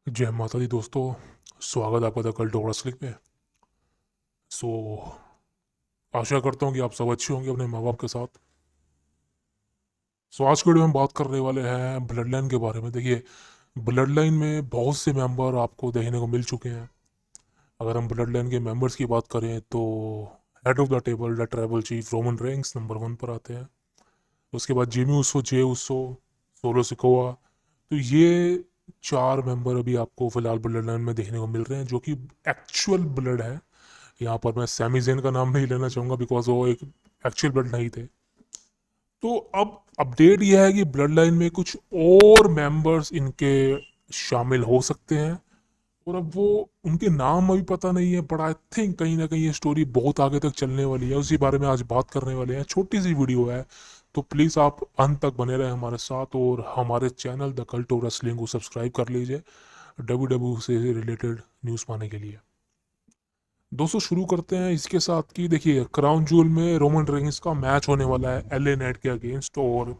जय माता दी दोस्तों। स्वागत है आपका द कल्ट ऑफ रेसलिंग में। सो आशा करता हूँ कि आप सब अच्छे होंगे अपने माँ बाप के साथ। आज के वीडियो में हम बात करने वाले हैं ब्लड लाइन के बारे में। देखिए, ब्लड लाइन में बहुत से मेंबर आपको देखने को मिल चुके हैं। अगर हम ब्लड लाइन के मेंबर्स की बात करें तो head of the table the tribal chief Roman Reigns number 1 पर आते हैं। उसके बाद जिमी उसो, जे उसो, सोलो सिकोआ। तो ये चार मेंबर अभी आपको फिलहाल ब्लड लाइन में देखने को मिल रहे हैं जो कि एक्चुअल ब्लड है। यहाँ पर मैं सैमी ज़ेन का नाम नहीं लेना चाहूँगा बिकॉज वो एक एक्चुअल ब्लड नहीं थे। तो अब अपडेट यह है कि ब्लड लाइन में कुछ और मेंबर्स इनके शामिल हो सकते हैं। और अब वो उनके नाम अभी पता नहीं है, बट आई थिंक कहीं ना कहीं ये स्टोरी बहुत आगे तक चलने वाली है। उसी बारे में आज बात करने वाले हैं। छोटी सी वीडियो है, तो प्लीज़ आप अंत तक बने रहें हमारे साथ और हमारे channel the cult of wrestling को सब्सक्राइब कर लीजिए डब्ल्यू डब्ल्यू से रिलेटेड न्यूज़ पाने के लिए। दोस्तों शुरू करते हैं इसके साथ कि देखिए, क्राउन जूल में रोमन रेंस का मैच होने वाला है एलए नाइट के अगेंस्ट, और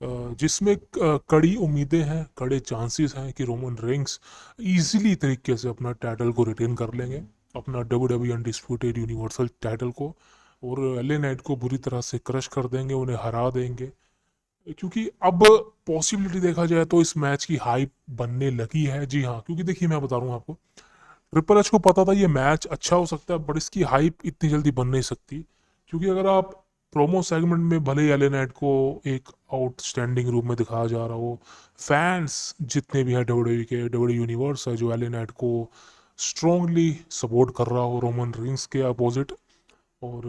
जिसमें कड़ी उम्मीदें हैं, कड़े चांसेस हैं कि रोमन रेंस इजीली तरीके से अपना टाइटल को रिटेन कर लेंगे, अपना W W undisputed universal title को, और एलए नाइट को बुरी तरह से क्रश कर देंगे, उन्हें हरा देंगे। क्योंकि अब पॉसिबिलिटी देखा जाए तो इस मैच की हाइप बनने लगी है। जी हाँ, क्योंकि देखिए मैं बता रहा हूँ आपको, ट्रिपल एच को पता था ये मैच अच्छा हो सकता है, बट इसकी हाइप इतनी जल्दी बन नहीं सकती। क्योंकि अगर आप प्रोमो सेगमेंट में भले ही एले नाइट को एक आउटस्टैंडिंग रूप में दिखाया जा रहा हो, फैंस जितने भी हैं डब्ल्यू के, डब्ल्यू यूनिवर्स है जो एले नाइट को स्ट्रांगली सपोर्ट कर रहा हो रोमन रिंग्स के अपोजिट, और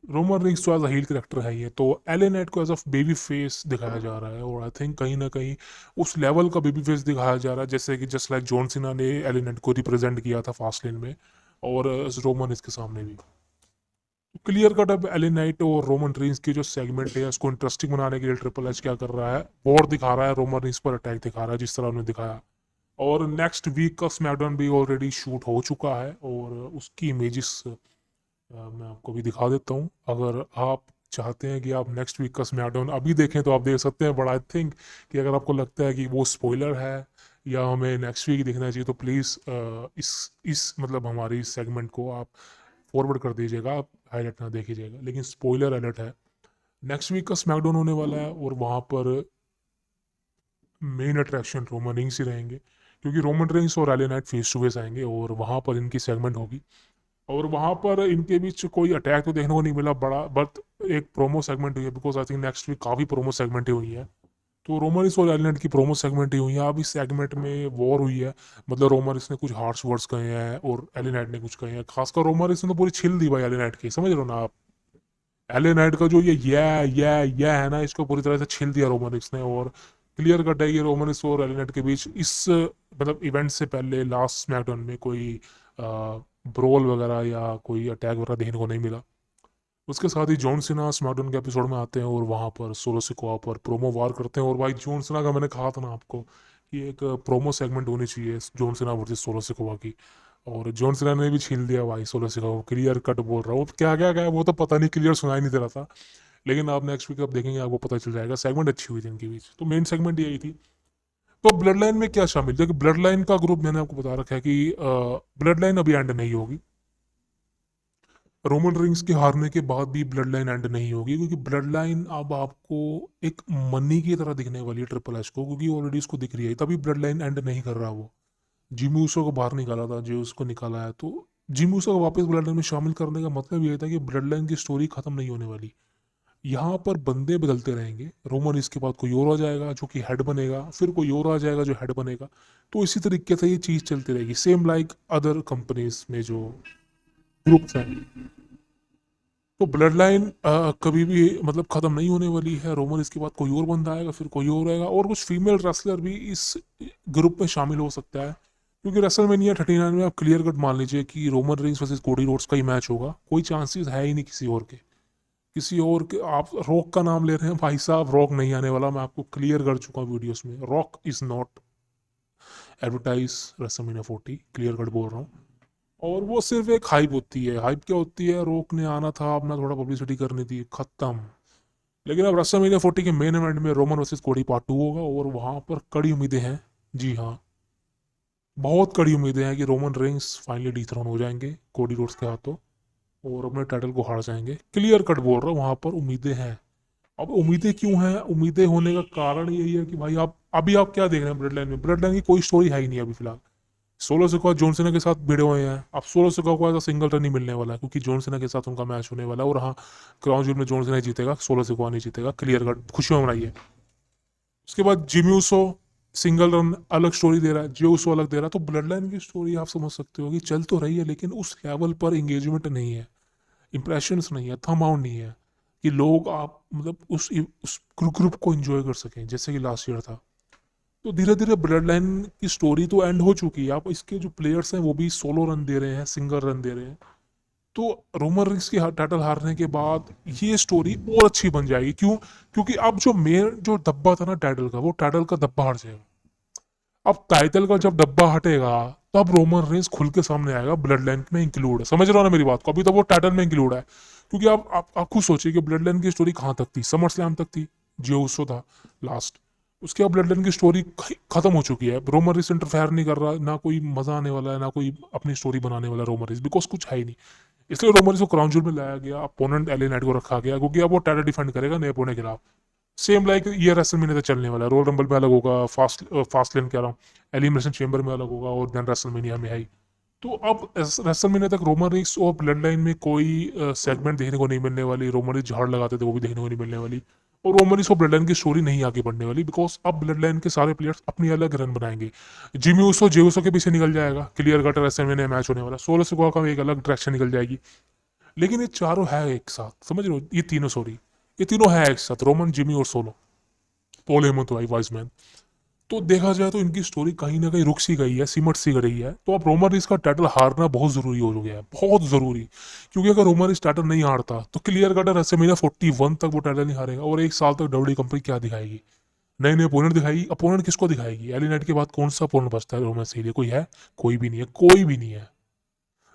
रोमन रिंग्स तो एज अ हील करेक्टर है ही है, तो एले नाइट को एज अ बेबी फेस दिखाया जा रहा है। और आई थिंक कहीं ना कहीं उस लेवल का बेबी फेस दिखाया जा रहा है जैसे कि जस्ट लाइक जॉन सीना ने एले नाइट को रिप्रेजेंट किया था फास्ट लेन में, और रोमन इसके सामने भी। क्लियर कट अब एले नाइट और रोमन रिंग्स की जो सेगमेंट है उसको इंटरेस्टिंग बनाने के लिए ट्रिपल एच क्या कर रहा है, वॉर दिखा रहा है, रोमन रिंग्स पर अटैक दिखा रहा है जिस तरह उन्होंने दिखाया। और नेक्स्ट वीक का स्मैकडाउन भी ऑलरेडी शूट हो चुका है, और उसकी इमेजेस मैं आपको भी दिखा देता हूँ। अगर आप चाहते हैं कि आप नेक्स्ट वीक का स्मैकडाउन अभी देखें तो आप देख सकते हैं, बट आई थिंक कि अगर आपको लगता है कि वो स्पॉइलर है या हमें नेक्स्ट वीक देखना चाहिए तो प्लीज़ इस मतलब हमारी इस सेगमेंट को आप फॉरवर्ड कर दीजिएगा, आप हाईलाइट ना देखिएगा। लेकिन स्पॉइलर अलर्ट है, नेक्स्ट वीक का स्मैकडाउन होने वाला है और वहाँ पर मेन अट्रैक्शन रोमन रिंग्स ही रहेंगे, क्योंकि रोमन रिंग्स और LA Knight face to face आएंगे और वहाँ पर इनकी सेगमेंट होगी। और वहाँ पर इनके बीच कोई अटैक तो देखने को नहीं मिला बड़ा, बट एक प्रोमो सेगमेंट हुई है, because I think next week काफ़ी प्रोमो सेगमेंट हुई है। तो रोमरिस और एलिनेट की प्रोमो सेगमेंट ही हुई है। अब इस सेगमेंट में वॉर हुई है, मतलब रोमरिस ने कुछ हार्श वर्ड्स कहे हैं और एलिनेट ने कुछ कहे हैं। खासकर रोमरिस ने तो पूरी छिल दी भाई एलिनेट की, समझ रहे हो ना आप। एलिनेट का जो ये है ना, इसको पूरी तरह से छिल दिया रोमरिस ने। और क्लियर कट है कि रोमरिस और एलिनेट के बीच इस मतलब इवेंट से पहले लास्ट स्मैकडाउन में कोई ब्रोल वगैरह या कोई अटैक वगैरह देखने को नहीं मिला। उसके साथ ही जॉन सीना स्मैकडाउन के एपिसोड में आते हैं और वहाँ पर सोलो सिकोआ पर प्रोमो वार करते हैं। और भाई जॉन सीना का मैंने कहा था ना आपको कि एक प्रोमो सेगमेंट होनी चाहिए John Cena versus solo Sikoa की, और जॉन सीना ने भी छील दिया भाई सोलो सिकोआ को। क्लियर कट बोल रहा हूँ, क्या क्या क्या वो तो पता नहीं, क्लियर सुनाई नहीं दे रहा था। लेकिन आप नेक्स्ट वीक आप देखेंगे आपको पता चल जाएगा। सेगमेंट अच्छी हुई थी इनके बीच, तो मेन सेगमेंट यही थी। तो ब्लड लाइन में क्या शामिल, देखिए ब्लड लाइन का ग्रुप मैंने आपको बता रखा है कि ब्लड लाइन अभी एंड नहीं होगी। रोमन रिंग्स के हारने के बाद भी ब्लड लाइन एंड नहीं होगी, क्योंकि ब्लड लाइन अब आपको एक मनी की तरह दिखने वाली है ट्रिपल एच को, क्योंकि ऑलरेडी उसको दिख रही है, तभी ब्लड लाइन एंड नहीं कर रहा वो। जिमी ऊसो को बाहर निकाला था, जो उसको निकाला है, तो जिमी ऊसो को वापस ब्लड लाइन में शामिल करने का मतलब ये था कि ब्लड लाइन की स्टोरी खत्म नहीं होने वाली। यहाँ पर बंदे बदलते रहेंगे, रोमन इसके बाद कोई और आ जाएगा जो कि हेड बनेगा, फिर कोई और आ जाएगा जो हेड बनेगा। तो इसी तरीके से ये चीज़ चलती रहेगी, सेम लाइक अदर कंपनीज में जो ग्रुप्स हैं। तो ब्लड लाइन कभी भी मतलब खत्म नहीं होने वाली है। रोमन इसके बाद कोई और बंदा आएगा, फिर कोई और आएगा, और कुछ फीमेल रेसलर भी इस ग्रुप में शामिल हो सकता है। क्योंकि रेसलमेनिया 39 में आप क्लियर कट मान लीजिए कि Roman rings versus Cody Rhodes का ही मैच होगा, कोई चांसेस है ही नहीं किसी और के। किसी और के आप रॉक का नाम ले रहे हैं भाई साहब, रॉक नहीं आने वाला, मैं आपको क्लियर कर चुका हूँ वीडियोस में। Rock is not advertise WrestleMania 40, clear cut बोल रहा हूँ। और वो सिर्फ एक हाइप होती है। हाइप क्या होती है, रोक ने आना था, अपना थोड़ा पब्लिसिटी करनी थी, खत्म। लेकिन अब रेसलमेनिया 40 के मेन इवेंट में रोमन वर्सेस कोडी पार्ट 2 होगा, और वहां पर कड़ी उम्मीदें हैं। जी हाँ, बहुत कड़ी उम्मीदें हैं कि रोमन रेंस फाइनली डिथ्रोन हो जाएंगे कोडी रोड्स के हाथों और अपने टाइटल को हार जाएंगे। क्लियर कट बोल रहा हूँ, वहां पर उम्मीदें हैं। अब उम्मीदें क्यों हैं? उम्मीदें होने का कारण यही है कि भाई आप अभी आप क्या देख रहे हैं ब्लड लाइन में? ब्लड लाइन की कोई स्टोरी है ही नहीं अभी फिलहाल। सोलो सिकोआ जॉन सीना के साथ भिड़े हुए हैं। अब सोलो सिकोआ को ऐसा सिंगल रन नहीं मिलने वाला है क्योंकि जॉन सीना के साथ उनका मैच होने वाला है। और हाँ, क्राउन जूल में जॉन सीना ही जीतेगा, सोलो सिकोआ नहीं जीतेगा। क्लियर कट, खुशियां मनाइए। उसके बाद जिमी ऊसो सिंगल रन अलग स्टोरी दे रहा है, जे ऊसो अलग दे रहा है। तो ब्लड लाइन की स्टोरी आप समझ सकते हो कि चल तो रही है लेकिन उस लेवल पर इंगेजमेंट नहीं है, इंप्रेशंस नहीं है, थम आउट नहीं है कि लोग आप मतलब उस ग्रुप को एंजॉय कर सकें जैसे कि लास्ट ईयर था। तो धीरे धीरे ब्लड लाइन की स्टोरी तो एंड हो चुकी है। आप इसके जो प्लेयर्स हैं वो भी सोलो रन दे रहे हैं, सिंगल रन दे रहे हैं। तो रोमन रिंग्स की टाइटल हारने के बाद ये स्टोरी और अच्छी बन जाएगी। क्यों? क्योंकि अब जो मेन जो डब्बा था ना टाइटल का, वो टाइटल का डब्बा हट जाएगा। अब टाइटल का जब डब्बा हटेगा तब रोमन रेंस खुल के सामने आएगा, ब्लड लाइन में इंक्लूड है। समझ रहे हो ना मेरी बात को? अभी तो वो टाइटल में इंक्लूड है। क्योंकि आप खुद सोचिए कि ब्लड लाइन की स्टोरी कहाँ तक थी? समर स्लैम तक थी, जो उसो था लास्ट। उसके बाद ब्लड लाइन की स्टोरी खत्म हो चुकी है। रोमन रेंस इंटरफेयर नहीं कर रहा, ना कोई मजा आने वाला है, ना कोई अपनी स्टोरी बनाने वाला है रोमन रेंस, बिकॉज कुछ है ही नहीं। इसलिए रोमन रेंस को क्राउन जूल में लाया गया, अपोनेंट एले नाइट को रखा गया क्योंकि अब वो टाइटल डिफेंड करेगा नए अपोनेंट के खिलाफ। सेम लाइक ये रेसलमेनिया तक चलने वाला है। रोयल रंबल में अलग होगा, फास्ट लेन कह रहा हूँ, एलिमिनेशन चेंबर में अलग होगा और देन रेसलमेनिया में है ही। तो अब रेसलमेनिया तक रोमन रिक्स और ब्लड लाइन में कोई सेगमेंट देखने को नहीं मिलने वाली। रोमन रिक्स झाड़ लगाते थे वो भी देखने को नहीं मिलने वाली। और रोमन रिक्स और ब्लड लाइन की स्टोरी नहीं आगे बढ़ने वाली बिकॉज अब ब्लड लाइन के सारे प्लेयर्स अपनी अलग रन बनाएंगे। जिमी उसो जे उसो के पीछे निकल जाएगा, क्लियर कट रेसलमेनिया मैच होने वाला। सोलो सिकोआ का एक अलग डायरेक्शन निकल जाएगी। लेकिन ये चारों है एक साथ, समझ रहे हो? ये तीनों सॉरी, ये तीनों है एक साथ, रोमन, जिमी और सोलो। पॉल हेमंत तो आई वाइज मैन। तो देखा जाए तो इनकी स्टोरी कहीं ना कहीं रुक सी गई है, सिमट सी गई है। तो अब रोमन रिस का टाइटल हारना बहुत जरूरी हो गया है, बहुत जरूरी। क्योंकि अगर रोमन रिस टाइटल नहीं हारता तो क्लियर कटर ऐसे महीना 41 तक वो टाइटल नहीं हारेगा। और एक साल तक डब्ल्यूडब्ल्यूई कंपनी क्या दिखाएगी? नए नए अपोनेंट दिखाएगी। अपोनेंट किसको दिखाएगी? एली नाइट के बाद कौन सा अपोनेंट बचता है रोमन के लिए? कोई है? कोई भी नहीं है, कोई भी नहीं है।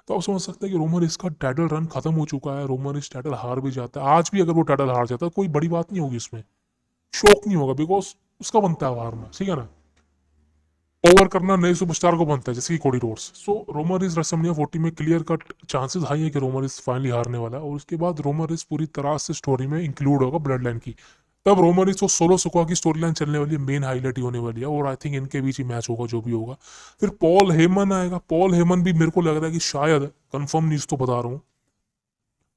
तो आप समझ सकते हैं कि रोमन रिस का टाइटल रन खत्म हो चुका है। रोमन रिस टाइटल हार भी जाता है, आज भी अगर वो टाइटल हार जाता है कोई बड़ी बात नहीं होगी उसमें, शौक नहीं होगा, बिकॉज उसका बनता है हारना, ठीक है ना? ओवर करना नए सुपरस्टार को बनता है जैसे कि कोडी रोड्स। सो रोमन रिस रेसलमेनिया 40 में क्लियर कट चांसेस हाई है कि रोमन रिस फाइनली हारने वाला है। और उसके बाद रोमन रिस पूरी तरह से स्टोरी में इंक्लूड होगा ब्लड लाइन की। तब रोमन रिस और सोलो सुकोआ की स्टोरी लाइन चलने वाली है, मेन हाईलाइट ही होने वाली है। और आई थिंक इनके बीच ही मैच होगा जो भी होगा। फिर पॉल हेमन आएगा। पॉल हेमन भी मेरे को लग रहा है कि शायद, कंफर्म न्यूज तो बता रहा हूँ,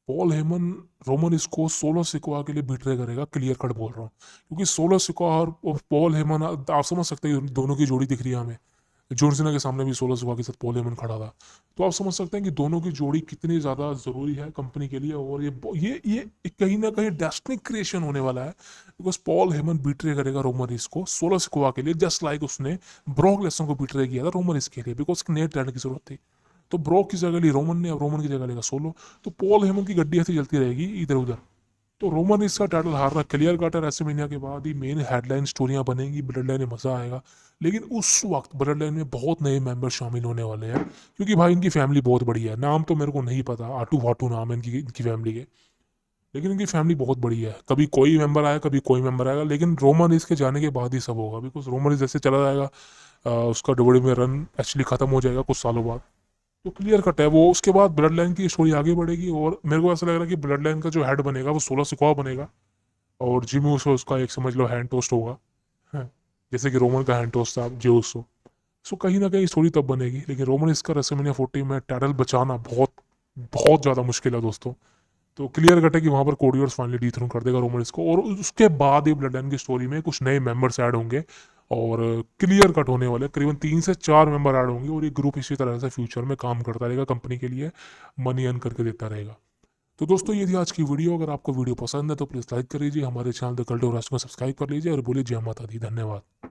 पॉल हेमन रोमन इसको सोलो सिकोआ के लिए बिट्रे करेगा। क्लियर कट बोल रहा हूँ क्योंकि सोलो सिकोआ और पॉल हेमन, आप समझ सकते हैं दोनों की जोड़ी दिख रही है हमें। जॉन सीना के सामने भी सोलो सिकोआ के साथ पॉल हेमन खड़ा था। तो आप समझ सकते हैं कि दोनों की जोड़ी कितनी ज़्यादा ज़रूरी है कंपनी के लिए। और ये कहीं ना कहीं डेस्टिनी क्रिएशन होने वाला है बिकॉज पॉल हेमन बिट्रे करेगा रोमन रिस को सोलो सिकोआ के लिए, जस्ट लाइक उसने ब्रॉक लेसनर को बिट्रे किया था रोमन रिस के लिए, बिकॉज नए टैलेंट की जरूरत थी। तो ब्रॉक की जगह ली रोमन ने, अब रोमन की जगह लेगा सोलो। तो पॉल हेमन की गड्डी ऐसी चलती रहेगी इधर उधर। तो रोमन इसका टाइटल हारना क्लियर कट है। रेसलमेनिया के बाद ही मेन हेडलाइन स्टोरियां बनेंगी, ब्लड लाइन में मजा आएगा। लेकिन उस वक्त ब्लड लाइन में बहुत नए मेंबर शामिल होने वाले हैं क्योंकि भाई इनकी फैमिली बहुत बड़ी है। नाम तो मेरे को नहीं पता, आटू वाटू नाम है इनकी फैमिली के। लेकिन इनकी फैमिली बहुत बड़ी है, कभी कोई मेंबर आया कभी कोई मेंबर आएगा। लेकिन रोमन इसके जाने के बाद ही सब होगा बिकॉज रोमन जैसे चला जाएगा उसका डब्ल्यूडब्ल्यूई में रन एक्चुअली खत्म हो जाएगा कुछ सालों बाद। तो क्लियर कट है वो। उसके बाद ब्लड लाइन की स्टोरी आगे बढ़ेगी और मेरे को ऐसा लग रहा है कि ब्लड लाइन का जो हेड बनेगा वो सोलह सिकवा बनेगा। और जिमी उसो उसका एक समझ लो हैंड टोस्ट होगा। हाँ, जैसे कि रोमन का हैंड टोस्ट था जे उसो। सो कहीं ना कहीं स्टोरी तब बनेगी। लेकिन रोमन इसका रेसलमेनिया 40 में टाइटल बचाना बहुत बहुत ज़्यादा मुश्किल है दोस्तों। तो क्लियर कट है कि वहाँ पर कोडी रोड्स फाइनली डिथ्रोन कर देगा रोमन इसको। और उसके बाद ही ब्लड लाइन की स्टोरी में कुछ नए मेंबर्स ऐड होंगे और क्लियर कट होने वाले करीबन 3 से 4 मेंबर ऐड होंगे। और ये ग्रुप इसी तरह से फ्यूचर में काम करता रहेगा, कंपनी के लिए मनी अर्न करके देता रहेगा। तो दोस्तों ये थी आज की वीडियो। अगर आपको वीडियो पसंद है तो प्लीज़ लाइक कर लीजिए, हमारे channel the cult of rest को सब्सक्राइब कर लीजिए और बोलिए जय माता दी। धन्यवाद।